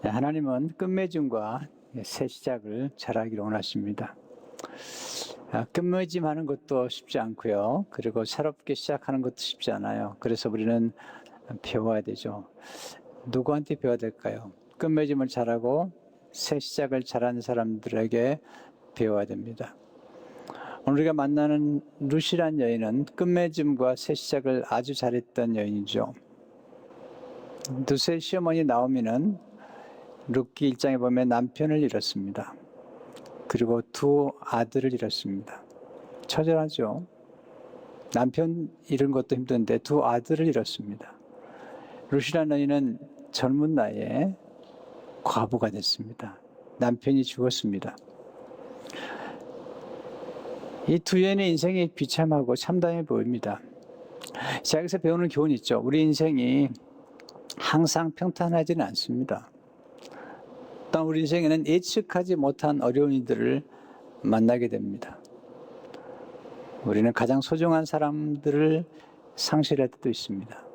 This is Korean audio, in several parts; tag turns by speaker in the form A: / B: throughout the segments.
A: 하나님은 끝맺음과 새 시작을 잘하기를 원하십니다. 끝맺음하는 것도 쉽지 않고요. 그리고 새롭게 시작하는 것도 쉽지 않아요. 그래서 우리는 배워야 되죠. 누구한테 배워야 될까요? 끝맺음을 잘하고 새 시작을 잘하는 사람들에게 배워야 됩니다. 오늘 우리가 만나는 룻이란 여인은 끝맺음과 새 시작을 아주 잘했던 여인이죠. 룻의 시어머니 나오미는 룻기 1장에 보면 남편을 잃었습니다. 그리고 두 아들을 잃었습니다. 처절하죠. 남편 잃은 것도 힘든데 두 아들을 잃었습니다. 룻이라는 여인은 젊은 나이에 과부가 됐습니다. 남편이 죽었습니다. 이 두 여인의 인생이 비참하고 참담해 보입니다. 자, 여기서 배우는 교훈이 있죠. 우리 인생이 항상 평탄하지는 않습니다. 또한 우리 인생에는 예측하지 못한 어려운 일들을 만나게 됩니다. 우리는 가장 소중한 사람들을 상실할 때도 있습니다.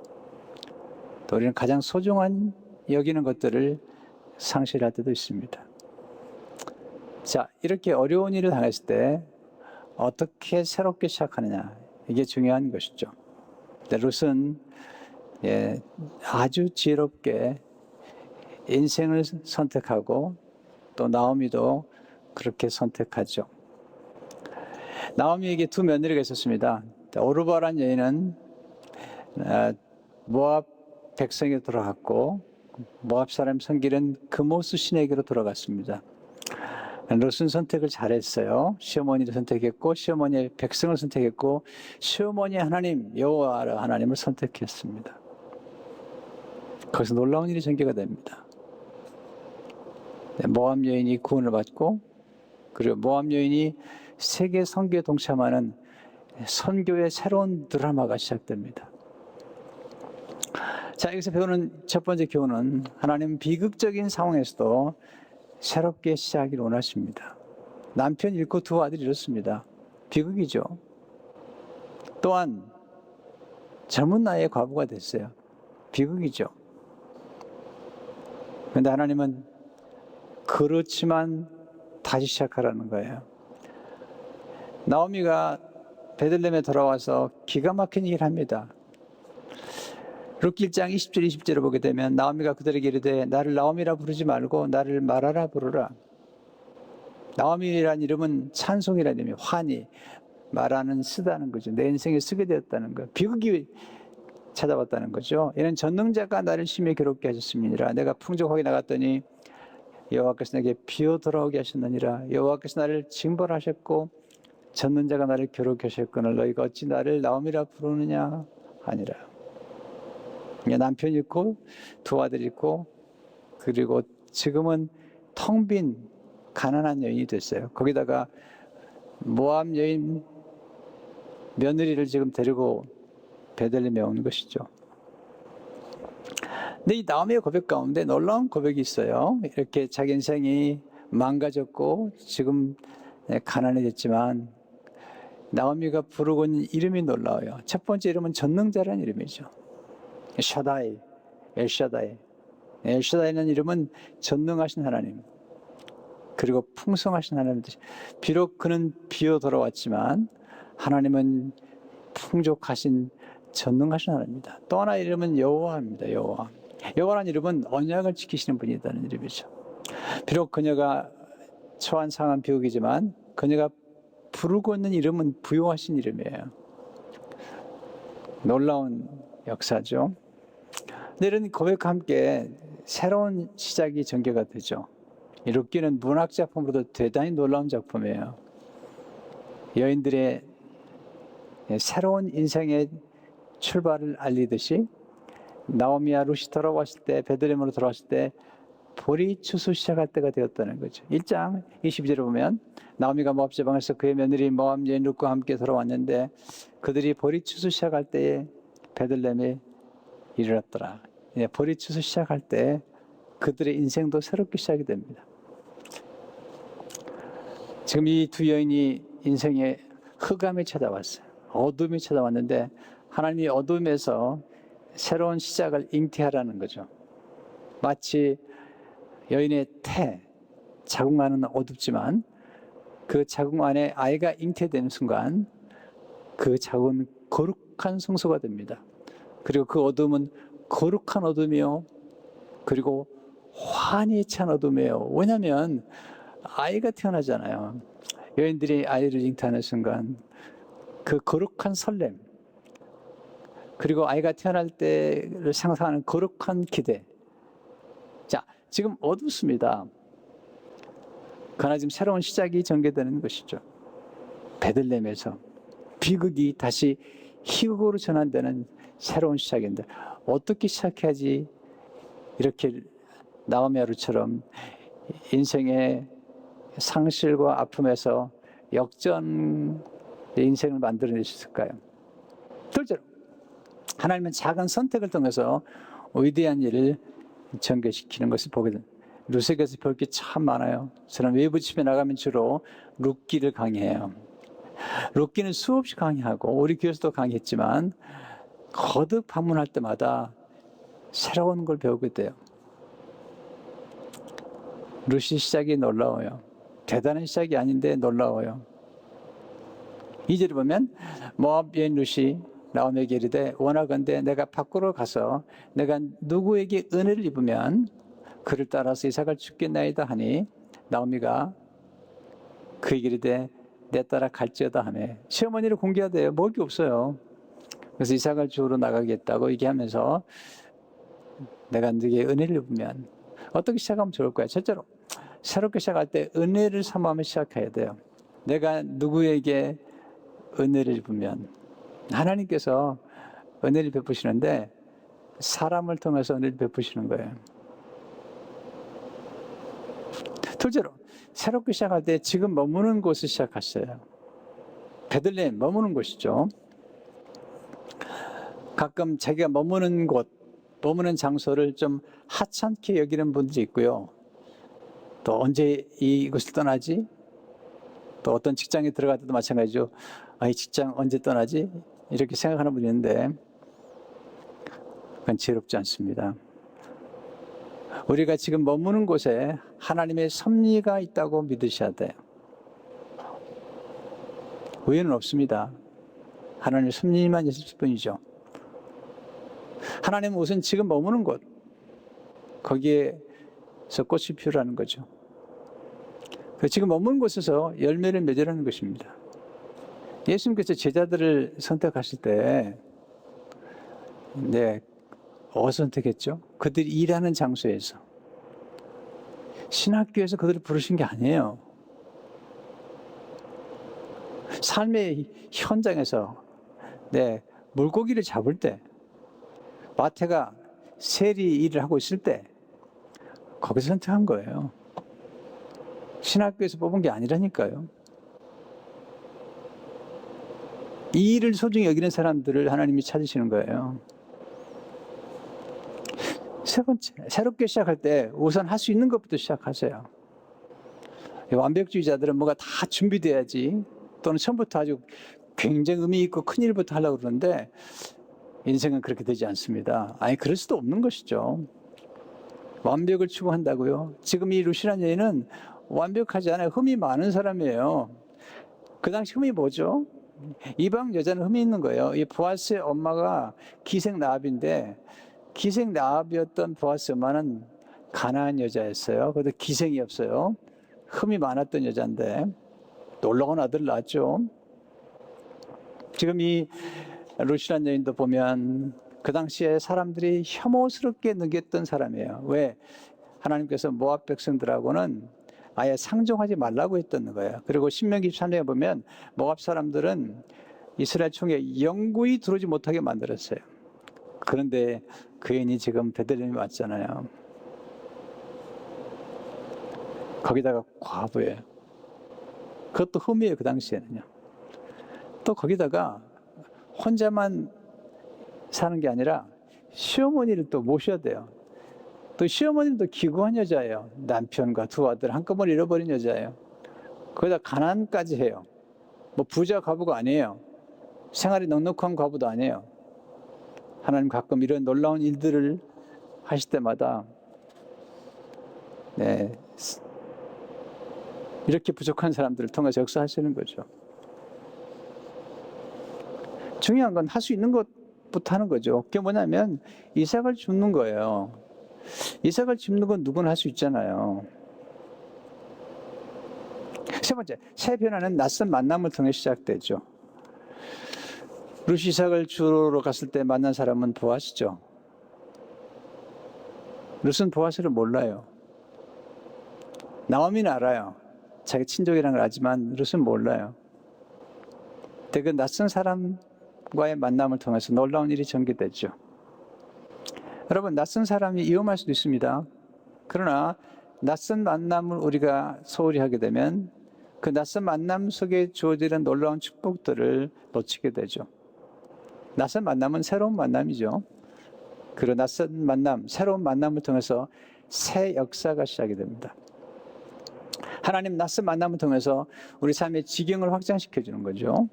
A: 또 우리는 가장 소중한 여기는 것들을 상실할 때도 있습니다. 자, 이렇게 어려운 일을 당했을 때 어떻게 새롭게 시작하느냐, 이게 중요한 것이죠. 룻은 아주 지혜롭게 인생을 선택하고 또 나오미도 그렇게 선택하죠. 나오미에게 두 며느리가 있었습니다. 오르바란 여인은 모압 백성에게 돌아갔고 모압 사람 성길은 그모스 신에게로 돌아갔습니다. 룻은 선택을 잘했어요. 시어머니를 선택했고 시어머니의 백성을 선택했고 시어머니의 하나님 여호와 하나님을 선택했습니다. 거기서 놀라운 일이 전개가 됩니다. 모압 여인이 구원을 받고 그리고 모압 여인이 세계 선교에 동참하는 선교의 새로운 드라마가 시작됩니다. 자, 여기서 배우는 첫 번째 교훈은 하나님은 비극적인 상황에서도 새롭게 시작하기를 원하십니다. 남편 잃고 두 아들이 잃었습니다. 비극이죠. 또한 젊은 나이에 과부가 됐어요. 비극이죠. 그런데 하나님은 그렇지만 다시 시작하라는 거예요. 나오미가 베들레헴에 돌아와서 기가 막힌 일을 합니다. 룻기 1장 20절 20절을 보게 되면 나오미가 그들에게 이르되 나를 나오미라 부르지 말고 나를 마라라 부르라. 나오미라는 이름은 찬송이라는 의미, 환희, 마라는 쓰다는 거죠. 내 인생에 쓰게 되었다는 거. 비극이 찾아왔다는 거죠. 이는 전능자가 나를 심히 괴롭게 하셨음이니라. 내가 풍족하게 나갔더니 여호와께서 내게 비어 돌아오게 하셨느니라. 여호와께서 나를 징벌하셨고 전능자가 나를 괴롭게 하셨거늘 너희가 어찌 나를 나오미라 부르느냐 하니라. 남편 있고 두 아들 있고 그리고 지금은 텅 빈 가난한 여인이 됐어요. 거기다가 모압 여인 며느리를 지금 데리고 베들레헴에 오는 것이죠. 근데 이 나오미의 고백 가운데 놀라운 고백이 있어요. 이렇게 자기 인생이 망가졌고 지금 가난해졌지만 나오미가 부르고 있는 이름이 놀라워요. 첫 번째 이름은 전능자라는 이름이죠. 샤다이, 엘샤다이. 엘샤다이라는 이름은 전능하신 하나님, 그리고 풍성하신 하나님. 비록 그는 비어 돌아왔지만 하나님은 풍족하신 전능하신 하나님입니다. 또 하나 이름은 여호와입니다. 여호와. 여호와라는 이름은 언약을 지키시는 분이라는 이름이죠. 비록 그녀가 처한 상황은 비극이지만 그녀가 부르고 있는 이름은 부요하신 이름이에요. 놀라운 역사죠. 이런 고백과 함께 새로운 시작이 전개가 되죠. 이 룻기는 문학 작품으로도 대단히 놀라운 작품이에요. 여인들의 새로운 인생의 출발을 알리듯이 나오미와 룻이 돌아왔을 때, 베들레헴으로 돌아왔을 때 보리 추수 시작할 때가 되었다는 거죠. 1장 22절에 보면 나오미가 모압 지방에서 그의 며느리 모압 여인 룻과 함께 돌아왔는데 그들이 보리 추수 시작할 때에 베들레헴에 이르렀더라. 보리 추수 시작할 때 그들의 인생도 새롭게 시작이 됩니다. 지금 이 두 여인이 인생에 흑암이 찾아왔어요. 어둠이 찾아왔는데 하나님이 어둠에서 새로운 시작을 잉태하라는 거죠. 마치 여인의 태, 자궁 안은 어둡지만 그 자궁 안에 아이가 잉태되는 순간 그 자궁은 거룩한 성소가 됩니다. 그리고 그 어둠은 거룩한 어둠이요. 그리고 환히 찬 어둠이에요. 왜냐하면 아이가 태어나잖아요. 여인들이 아이를 잉태하는 순간 그 거룩한 설렘, 그리고 아이가 태어날 때를 상상하는 거룩한 기대. 자, 지금 어둡습니다. 그러나 지금 새로운 시작이 전개되는 것이죠. 베들레헴에서 비극이 다시 희극으로 전환되는 새로운 시작인데 어떻게 시작해야지 이렇게 나오미 하루처럼 인생의 상실과 아픔에서 역전 인생을 만들어낼 수 있을까요? 둘째로 하나님은 작은 선택을 통해서 위대한 일을 전개시키는 것을 보게 됩니다. 루세에서 볼 게 참 많아요. 저는 외부 집에 나가면 주로 룻기를 강의해요. 룻기는 수없이 강의하고 우리 교회에서도 강의했지만 거듭 방문할 때마다 새로운 걸 배우게 돼요. 룻이 시작이 놀라워요. 대단한 시작이 아닌데 놀라워요. 2절에 보면 모압 여인 룻이 나오미에게 이르되 원하건대 내가 밖으로 가서 내가 누구에게 은혜를 입으면 그를 따라서 이삭을 죽겠나이다 하니 나오미가 그에게 이르되 내 따라 갈지어다 하며 시어머니를 공개하대요. 먹을 게 없어요. 그래서 이삭을 주우러 나가겠다고 얘기하면서 내가 너에게 은혜를 입으면 어떻게 시작하면 좋을까요? 첫째로 새롭게 시작할 때 은혜를 사모하며 시작해야 돼요. 내가 누구에게 은혜를 입으면 하나님께서 은혜를 베푸시는데 사람을 통해서 은혜를 베푸시는 거예요. 둘째로 새롭게 시작할 때 지금 머무는 곳을 시작하셔요. 베들레헴 머무는 곳이죠. 가끔 자기가 머무는 곳, 머무는 장소를 좀 하찮게 여기는 분들이 있고요. 또 언제 이곳을 떠나지? 또 어떤 직장에 들어갈 때도 마찬가지죠. 이 직장 언제 떠나지? 이렇게 생각하는 분이 있는데 그건 지혜롭지 않습니다. 우리가 지금 머무는 곳에 하나님의 섭리가 있다고 믿으셔야 돼요. 우연은 없습니다. 하나님의 섭리만 있을 뿐이죠. 하나님은 우선 지금 머무는 곳, 거기에서 꽃이 피우라는 거죠. 지금 머무는 곳에서 열매를 맺으라는 것입니다. 예수님께서 제자들을 선택하실 때, 어디서 선택했죠? 그들이 일하는 장소에서. 신학교에서 그들을 부르신 게 아니에요. 삶의 현장에서, 물고기를 잡을 때, 마태가 세리 일을 하고 있을 때, 거기서 선택한 거예요. 신학교에서 뽑은 게 아니라니까요. 이 일을 소중히 여기는 사람들을 하나님이 찾으시는 거예요. 세 번째, 새롭게 시작할 때 우선 할 수 있는 것부터 시작하세요. 완벽주의자들은 뭐가 다 준비돼야지, 또는 처음부터 아주 굉장히 의미 있고 큰 일부터 하려고 그러는데 인생은 그렇게 되지 않습니다. 그럴 수도 없는 것이죠. 완벽을 추구한다고요? 지금 이 룻이라는 여인은 완벽하지 않아요. 흠이 많은 사람이에요. 그 당시 흠이 뭐죠? 이방 여자는 흠이 있는 거예요. 이 보아스의 엄마가 기생 라합인데 기생 라합이었던 보아스 엄마는 가난한 여자였어요. 그래도 기생이 없어요. 흠이 많았던 여자인데 놀라운 아들을 낳았죠. 지금 이 룻이라는 여인도 보면 그 당시에 사람들이 혐오스럽게 느꼈던 사람이에요. 왜? 하나님께서 모압 백성들하고는 아예 상종하지 말라고 했던 거예요. 그리고 신명기 13장에 보면 모압 사람들은 이스라엘 총에 영구히 들어오지 못하게 만들었어요. 그런데 그 여인이 지금 베들레헴에 왔잖아요. 거기다가 과부예요. 그것도 흠이에요. 그 당시에는요. 또 거기다가 혼자만 사는 게 아니라 시어머니를 또 모셔야 돼요. 또 시어머니는 또 기구한 여자예요. 남편과 두 아들 한꺼번에 잃어버린 여자예요. 거기다 가난까지 해요. 뭐 부자 과부가 아니에요. 생활이 넉넉한 과부도 아니에요. 하나님 가끔 이런 놀라운 일들을 하실 때마다 네, 이렇게 부족한 사람들을 통해서 역사하시는 거죠. 중요한 건 할 수 있는 것부터 하는 거죠. 그게 뭐냐면 이삭을 줍는 거예요. 이삭을 줍는 건 누구나 할 수 있잖아요. 세 번째, 새 변화는 낯선 만남을 통해 시작되죠. 룻이 이삭을 주러 갔을 때 만난 사람은 보아스죠. 룻은 보아스를 몰라요. 나오미는 알아요. 자기 친족이라는 걸 알지만 룻은 몰라요. 그 낯선 사람과의 만남을 통해서 놀라운 일이 전개되죠. 여러분, 낯선 사람이 위험할 수도 있습니다. 그러나 낯선 만남을 우리가 소홀히 하게 되면 그 낯선 만남 속에 주어지는 놀라운 축복들을 놓치게 되죠. 낯선 만남은 새로운 만남이죠. 그리고 낯선 만남, 새로운 만남을 통해서 새 역사가 시작이 됩니다. 하나님 낯선 만남을 통해서 우리 삶의 지경을 확장시켜 주는 거죠.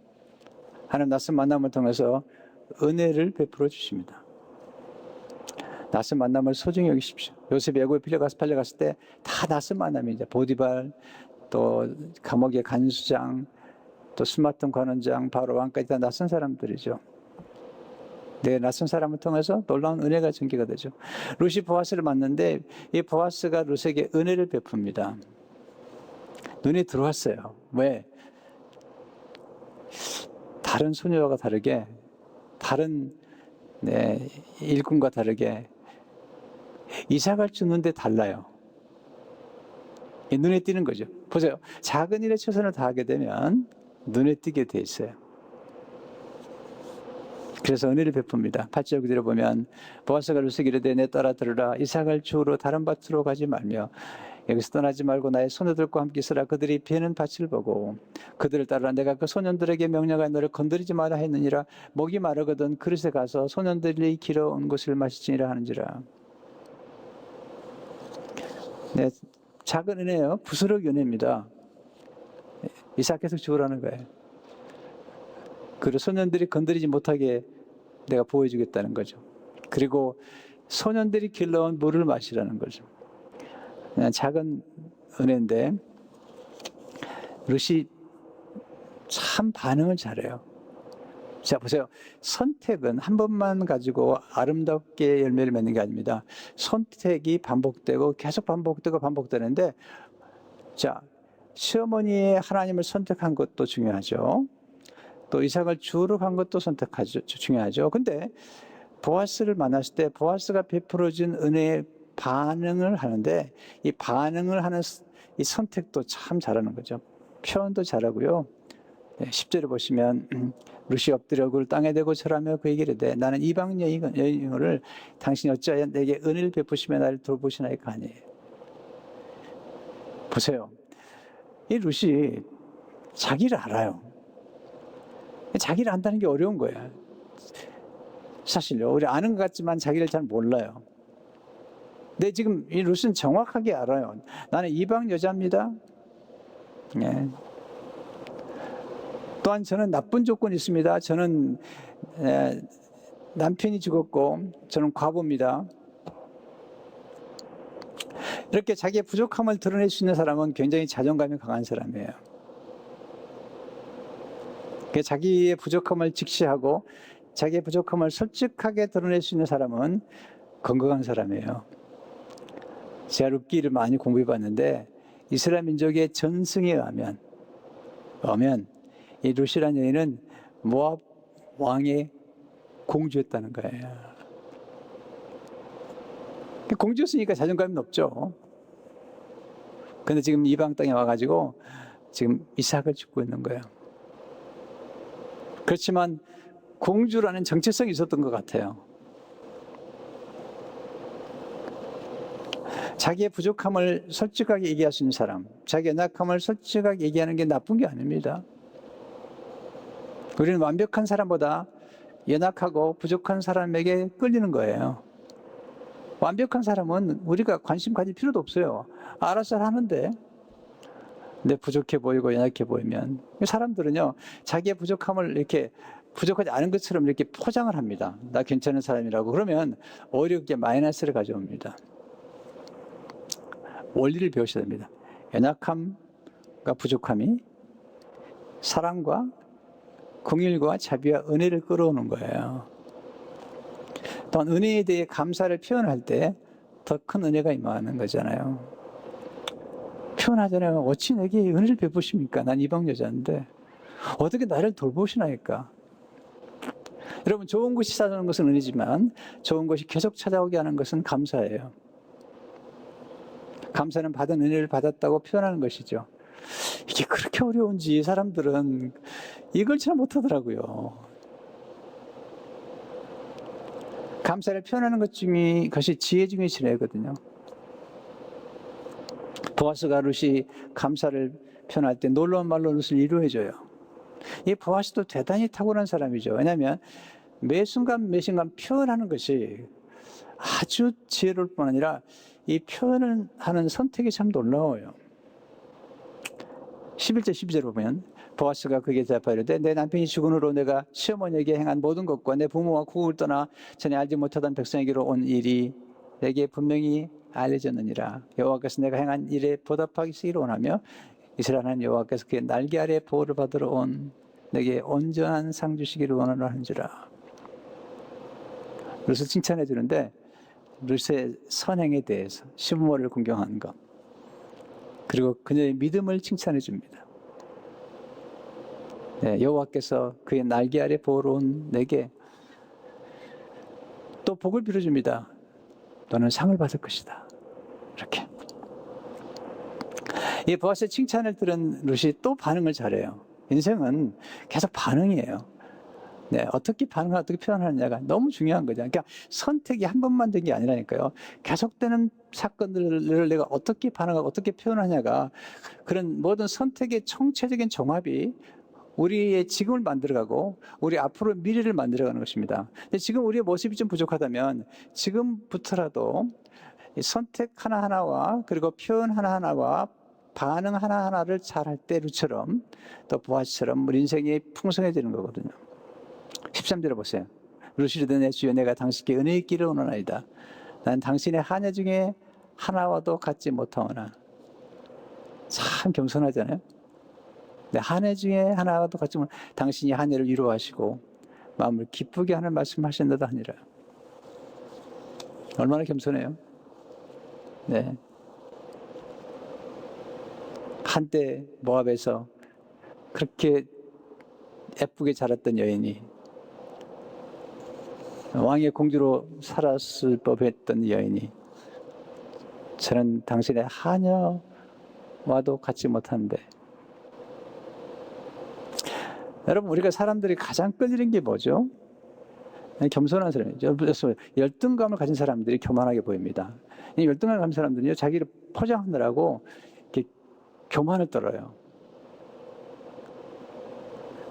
A: 하나님 낯선 만남을 통해서 은혜를 베풀어 주십니다. 낯선 만남을 소중히 여기십시오. 요셉이 애굽에 팔려갔을 때 다 낯선 만남이죠. 보디발, 또 감옥의 간수장, 또 술 맡은 관원장, 바로 왕까지 다 낯선 사람들이죠. 네, 낯선 사람을 통해서 놀라운 은혜가 전개가 되죠. 룻이 보아스를 만났는데 이 보아스가 룻에게 은혜를 베풉니다. 눈에 들어왔어요. 왜? 다른 소녀와 다르게, 다른 일꾼과 다르게 이삭을 주는데 달라요. 눈에 띄는 거죠. 보세요. 작은 일에 최선을 다하게 되면 눈에 띄게 돼 있어요. 그래서 은혜를 베풉니다. 8절 그대로 보면 보아스가 룻에게 이르되 내 딸아 들으라 이삭을 주우러 다른 밭으로 가지 말며 여기서 떠나지 말고 나의 소녀들과 함께 있으라. 그들이 베는 밭을 보고 그들을 따르라. 내가 그 소년들에게 명령하여 너를 건드리지 마라 했느니라. 목이 마르거든 그릇에 가서 소년들이 길어온 것을 마시지니라 하는지라. 네, 작은 은혜예요. 부스러기 은혜입니다. 이삭 계속 주우라는 거예요. 그리고 소년들이 건드리지 못하게 내가 보여주겠다는 거죠. 그리고 소년들이 길러온 물을 마시라는 거죠. 그냥 작은 은혜인데 룻이 참 반응을 잘해요. 자, 보세요. 선택은 한 번만 가지고 아름답게 열매를 맺는 게 아닙니다. 선택이 반복되고 계속 반복되는데, 자, 시어머니의 하나님을 선택한 것도 중요하죠. 또 이삭을 주우러 간 것도 중요하죠. 근데 보아스를 만났을 때 보아스가 베풀어준 은혜에 반응을 하는데 이 반응을 하는 이 선택도 참 잘하는 거죠. 표현도 잘하고요. 10절에 보시면 룻이 엎드려 그를 땅에 대고 절하며 그에게 이르되 나는 이방 여인을 당신이 어찌하여 내게 은혜를 베푸시며 나를 돌보시나이까 하니. 보세요. 이 룻이 자기를 알아요. 자기를 안다는 게 어려운 거예요. 사실요. 우리 아는 것 같지만 자기를 잘 몰라요. 근데 지금 이 룻은 정확하게 알아요. 나는 이방 여자입니다. 네. 또한 저는 나쁜 조건이 있습니다. 저는 남편이 죽었고 저는 과부입니다. 이렇게 자기의 부족함을 드러낼 수 있는 사람은 굉장히 자존감이 강한 사람이에요. 자기의 부족함을 직시하고 자기의 부족함을 솔직하게 드러낼 수 있는 사람은 건강한 사람이에요. 제가 룻기를 많이 공부해봤는데 이스라엘 민족의 전승에 의하면 이 룻이라는 여인은 모압 왕의 공주였다는 거예요. 공주였으니까 자존감이 높죠. 근데 지금 이방 땅에 와가지고 지금 이삭을 죽고 있는 거예요. 그렇지만 공주라는 정체성이 있었던 것 같아요. 자기의 부족함을 솔직하게 얘기할 수 있는 사람, 자기의 연약함을 솔직하게 얘기하는 게 나쁜 게 아닙니다. 우리는 완벽한 사람보다 연약하고 부족한 사람에게 끌리는 거예요. 완벽한 사람은 우리가 관심 가질 필요도 없어요. 알아서 하는데 내 부족해 보이고 연약해 보이면 사람들은요 자기의 부족함을 이렇게 부족하지 않은 것처럼 이렇게 포장을 합니다. 나 괜찮은 사람이라고. 그러면 오히려 그게 마이너스를 가져옵니다. 원리를 배우셔야 됩니다. 연약함과 부족함이 사랑과 긍휼과 자비와 은혜를 끌어오는 거예요. 또한 은혜에 대해 감사를 표현할 때 더 큰 은혜가 임하는 거잖아요. 표현하잖아요. 어찌 내게 은혜를 베푸십니까? 난 이방 여자인데 어떻게 나를 돌보시나이까? 여러분, 좋은 것이 찾아오는 것은 은혜지만 좋은 것이 계속 찾아오게 하는 것은 감사예요. 감사는 받은 은혜를 받았다고 표현하는 것이죠. 이게 그렇게 어려운지 사람들은 이걸 잘 못하더라고요. 감사를 표현하는 것이 지혜 중에 지혜거든요. 보아스가 룻이 감사를 표현할 때 놀라운 말로 룻을 위로해줘요. 이 보아스도 대단히 탁월한 사람이죠. 왜냐하면 매 순간 표현하는 것이 아주 지혜로울 뿐 아니라 이 표현을 하는 선택이 참 놀라워요. 11절 12절을 보면 보아스가 그에게 대답하여 이르되 내 남편이 죽은 후로 내가 시어머니에게 행한 모든 것과 내 부모와 고국을 떠나 전에 알지 못하던 백성에게로 온 일이 내게 분명히 알려졌느니라. 여호와께서 내가 행한 일에 보답하기를 원하며 이스라엘 하나님 여호와께서 그의 날개 아래 보호를 받으러 온 내게 온전한 상 주시기를 원하노라 하는지라. 룻을 칭찬해 주는데 룻의 선행에 대해서 시부모를 공경하는 것, 그리고 그녀의 믿음을 칭찬해 줍니다. 네, 여호와께서 그의 날개 아래 보호로 온 내게 또 복을 빌어줍니다. 너는 상을 받을 것이다. 이렇게. 이 보아스의 칭찬을 들은 룻이 또 반응을 잘해요. 인생은 계속 반응이에요. 네, 어떻게 반응하고 어떻게 표현하느냐가 너무 중요한 거죠. 그러니까 선택이 한 번만 된 게 아니라니까요. 계속되는 사건들을 내가 어떻게 반응하고 어떻게 표현하냐가 그런 모든 선택의 총체적인 종합이 우리의 지금을 만들어가고 우리 앞으로 미래를 만들어가는 것입니다. 근데 지금 우리의 모습이 좀 부족하다면 지금부터라도 선택 하나하나와 그리고 표현 하나하나와 반응 하나하나를 잘할 때 룻처럼 또 보아스처럼 우리 인생이 풍성해지는 거거든요. 13절을 보세요. 룻이 이르되 내 주여 내가 당신께 은혜 있기를 원하나이다. 난 당신의 하녀 중에 하나와도 같지 못하오나. 참 겸손하잖아요. 하녀 중에 하나와도 같지 못하오나 당신이 하녀를 위로하시고 마음을 기쁘게 하는 말씀하신다도 하니라. 얼마나 겸손해요. 네. 한때 모압에서 그렇게 예쁘게 자랐던 여인이 왕의 공주로 살았을 법했던 여인이 저는 당신의 하녀와도 같지 못한데. 여러분, 우리가 사람들이 가장 끌리는 게 뭐죠? 겸손한 사람이죠. 열등감을 가진 사람들이 교만하게 보입니다. 이 열등감을 가진 사람들은요, 자기를 포장하느라고 이렇게 교만을 떨어요.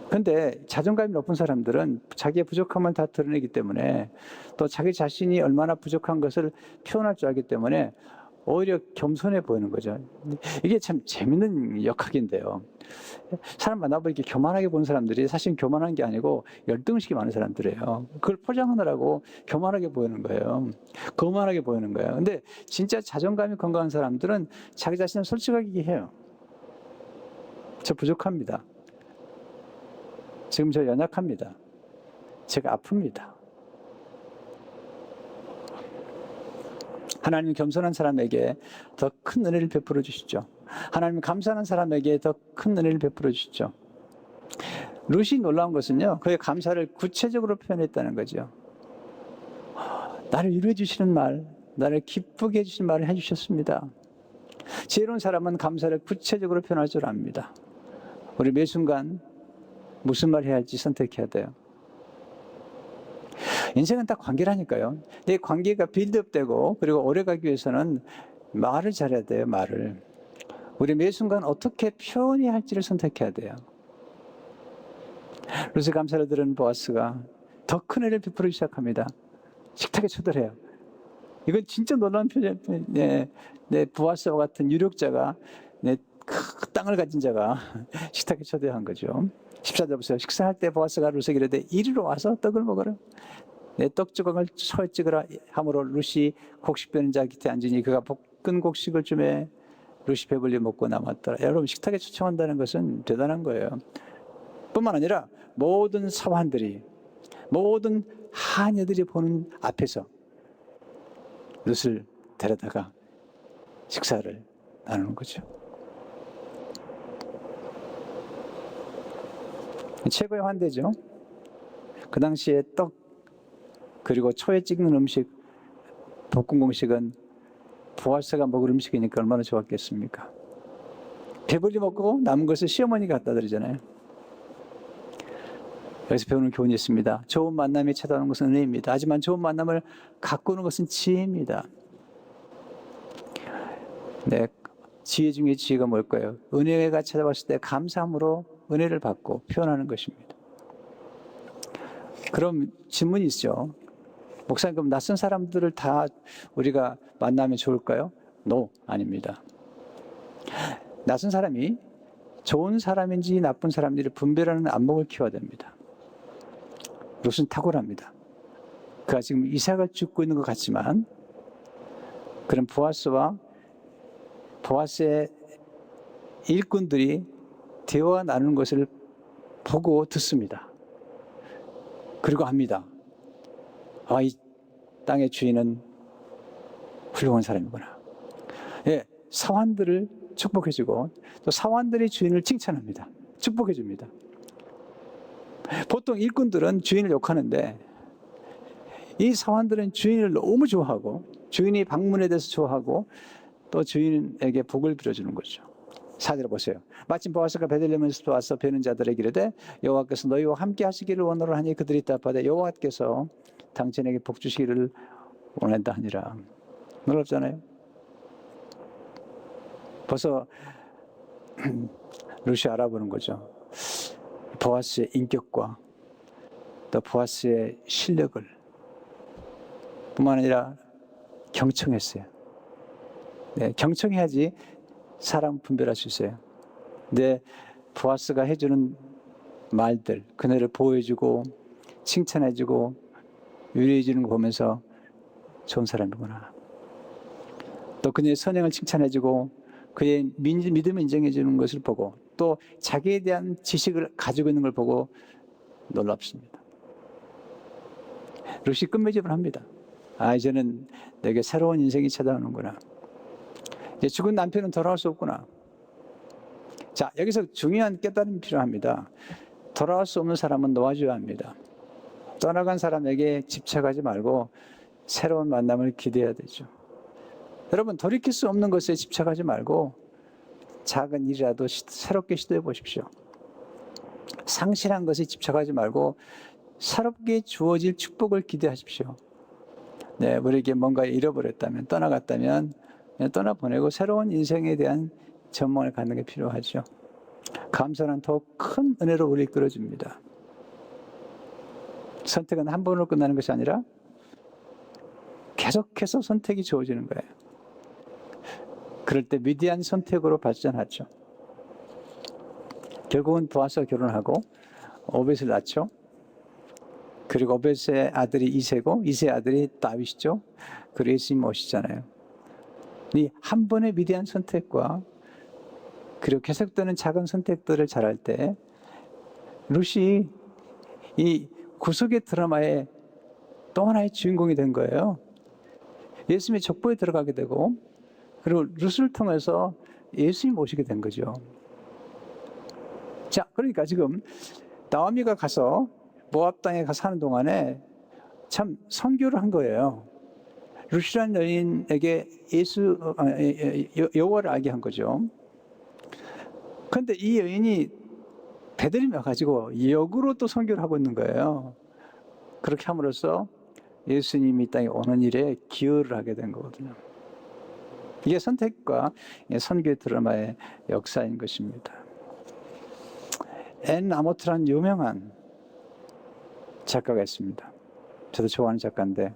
A: 그런데 자존감이 높은 사람들은 자기의 부족함을 다 드러내기 때문에 또 자기 자신이 얼마나 부족한 것을 표현할 줄 알기 때문에 오히려 겸손해 보이는 거죠. 이게 참 재밌는 역학인데요. 사람 만나보면 이렇게 교만하게 보는 사람들이 사실 교만한 게 아니고 열등의식이 많은 사람들이에요. 그걸 포장하느라고 교만하게 보이는 거예요. 거만하게 보이는 거예요. 근데 진짜 자존감이 건강한 사람들은 자기 자신을 솔직하게 해요. 저 부족합니다. 지금 저 연약합니다. 제가 아픕니다. 하나님은 겸손한 사람에게 더 큰 은혜를 베풀어 주시죠. 하나님은 감사하는 사람에게 더 큰 은혜를 베풀어 주시죠. 룻이 놀라운 것은요, 그의 감사를 구체적으로 표현했다는 거죠. 나를 위로해 주시는 말, 나를 기쁘게 해주시는 말을 해주셨습니다. 지혜로운 사람은 감사를 구체적으로 표현할 줄 압니다. 우리 매 순간 무슨 말 해야 할지 선택해야 돼요. 인생은 딱 관계라니까요. 내 관계가 빌드업되고 그리고 오래가기 위해서는 말을 잘해야 돼요. 말을. 우리 매 순간 어떻게 표현해야 할지를 선택해야 돼요. 룻의 감사를 들은 보아스가 더 큰 은혜를 베풀기 시작합니다. 식탁에 초대해요. 이건 진짜 놀라운 표현. 네, 보아스와 같은 유력자가, 그 땅을 가진 자가 식탁에 초대한 거죠. 14절 보세요. 식사할 때 보아스가 룻에게 이르되 이리로 와서 떡을 먹어라. 내 떡 조각을 소에 찍으라 함으로 룻이 곡식 베는 자 곁에 앉으니 그가 식근 곡식을 쯤에 룻이 배불리 먹고 남았더라. 여러분, 식탁에 초청한다는 것은 대단한 거예요. 뿐만 아니라 모든 사환들이, 모든 하녀들이 보는 앞에서 룻을 데려다가 식사를 나누는 거죠. 최고의 환대죠. 그 당시에 떡 그리고 초에 찍는 음식, 볶음 공식은 보아스가 먹을 음식이니까 얼마나 좋았겠습니까? 배불리 먹고 남은 것을 시어머니가 갖다 드리잖아요. 여기서 배우는 교훈이 있습니다. 좋은 만남이 찾아오는 것은 은혜입니다. 하지만 좋은 만남을 가꾸는 것은 지혜입니다. 네, 지혜 중에 지혜가 뭘까요? 은혜가 찾아왔을 때 감사함으로 은혜를 받고 표현하는 것입니다. 그럼 질문이 있죠. 목사님, 그럼 낯선 사람들을 다 우리가 만나면 좋을까요? No, 아닙니다. 낯선 사람이 좋은 사람인지 나쁜 사람인지를 분별하는 안목을 키워야 됩니다. 롯은 탁월합니다. 그가 지금 이삭을 죽고 있는 것 같지만 그런 보아스와 보아스의 일꾼들이 대화 나누는 것을 보고 듣습니다. 그리고 합니다. 아, 이 땅의 주인은 훌륭한 사람이구나. 예, 사환들을 축복해주고 또 사환들의 주인을 칭찬합니다. 축복해줍니다. 보통 일꾼들은 주인을 욕하는데 이 사환들은 주인을 너무 좋아하고 주인이 방문에 대해서 좋아하고 또 주인에게 복을 빌어주는 거죠. 4절 보세요. 마침 보아스가 베들레헴에서 와서 베는 자들에게 이르되 여호와께서 너희와 함께 하시기를 원하노라 하니 그들이 답하되 여호와께서 당신에게 복 주시기를 원한다 하니라. 놀랍잖아요. 벌써 룻이 알아보는 거죠. 보아스의 인격과 또 보아스의 실력을 뿐만 아니라 경청했어요. 네, 경청해야지 사람 분별할 수 있어요. 근데 보아스가 해주는 말들, 그녀를 보호해주고 칭찬해주고 위로해주는 거 보면서 좋은 사람이구나. 또 그녀의 선행을 칭찬해주고 그의 믿음을 인정해주는 것을 보고 또 자기에 대한 지식을 가지고 있는 걸 보고 놀랍습니다. 룻이 끝맺음을 합니다. 아, 이제는 내게 새로운 인생이 찾아오는구나. 이제 죽은 남편은 돌아올 수 없구나. 자, 여기서 중요한 깨달음이 필요합니다. 돌아올 수 없는 사람은 놓아줘야 합니다. 떠나간 사람에게 집착하지 말고 새로운 만남을 기대해야 되죠. 여러분, 돌이킬 수 없는 것에 집착하지 말고 작은 일이라도 새롭게 시도해 보십시오. 상실한 것에 집착하지 말고 새롭게 주어질 축복을 기대하십시오. 네, 우리에게 뭔가 잃어버렸다면, 떠나갔다면 그냥 떠나보내고 새로운 인생에 대한 전망을 갖는 게 필요하죠. 감사는 더욱 큰 은혜로 우리를 이끌어줍니다. 선택은 한 번으로 끝나는 것이 아니라 계속해서 선택이 주어지는 거예요. 그럴 때 위대한 선택으로 발전하죠. 결국은 보아스와 결혼하고 오벳을 낳죠. 그리고 오벳의 아들이 이세고 이세의 아들이 다윗이죠. 그리고 예수님 오시잖아요. 이 한 번의 위대한 선택과 그리고 계속되는 작은 선택들을 잘할 때 룻이 이 구속의 드라마의 또 하나의 주인공이 된 거예요. 예수님의 족보에 들어가게 되고 그리고 룻을 통해서 예수님 모시게 된 거죠. 자, 그러니까 지금 나오미가 가서 모압 땅에 가서 사는 동안에 참 선교를 한 거예요. 룻이라는 여인에게 여호와를 알게 한 거죠. 그런데 이 여인이 베들레헴에 가지고 역으로 또 선교를 하고 있는 거예요. 그렇게 함으로써 예수님이 이 땅에 오는 일에 기여를 하게 된 거거든요. 이게 선택과 선교의 드라마의 역사인 것입니다. 앤 아모트라는 유명한 작가가 있습니다. 저도 좋아하는 작가인데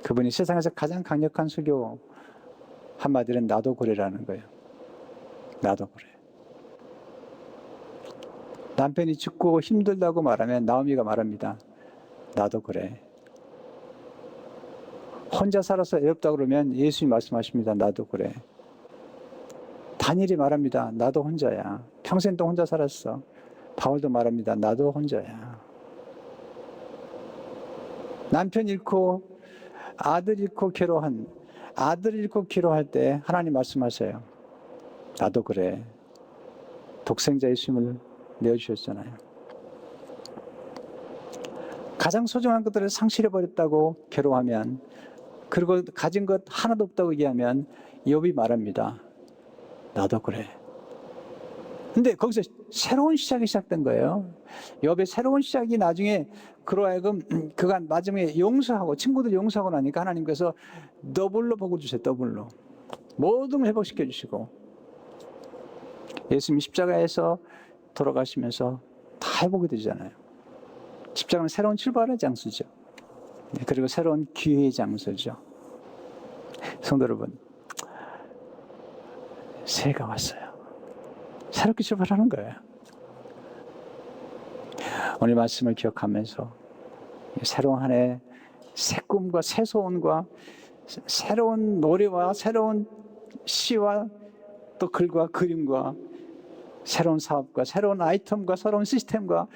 A: 그분이 세상에서 가장 강력한 설교 한마디는 나도 그래라는 거예요. 나도 그래. 남편이 죽고 힘들다고 말하면 나오미가 말합니다. 나도 그래. 혼자 살아서 외롭다 그러면 예수님이 말씀하십니다. 나도 그래. 다니엘이 말합니다. 나도 혼자야. 평생 동안 혼자 살았어. 바울도 말합니다. 나도 혼자야. 남편 잃고 아들 잃고 괴로워한 아들 잃고 괴로워할 때 하나님 말씀하세요. 나도 그래. 독생자 예수님을 내어주셨잖아요. 가장 소중한 것들을 상실해버렸다고 괴로워하면, 그리고 가진 것 하나도 없다고 얘기하면 욥이 말합니다. 나도 그래. 근데 거기서 새로운 시작이 시작된 거예요. 욥의 새로운 시작이 나중에 그로 하여금 그가 마지막에 용서하고 친구들 용서하고 나니까 하나님께서 더블로 복을 주세요. 더블로. 모든 걸 회복시켜 주시고, 예수님이 십자가에서 돌아가시면서 다 회복이 되잖아요. 십자가는 새로운 출발의 장소죠. 그리고 새로운 기회의 장소죠. 성도 여러분, 새해가 왔어요. 새롭게 출발하는 거예요. 오늘 말씀을 기억하면서 새로운 한 해 새 꿈과 새 소원과 새로운 노래와 새로운 시와 또 글과 그림과 새로운 사업과 새로운 아이템과 새로운 시스템과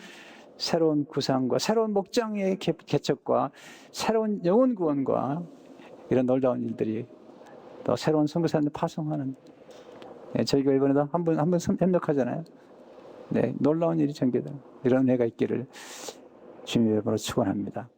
A: 새로운 구상과 새로운 목장의 개척과 새로운 영혼 구원과 이런 놀라운 일들이, 또 새로운 선교사님들 파송하는, 저희가 이번에도 한 번 협력하잖아요. 네, 놀라운 일이 전개되는 이런 해가 있기를 주님의 이름으로 축원합니다.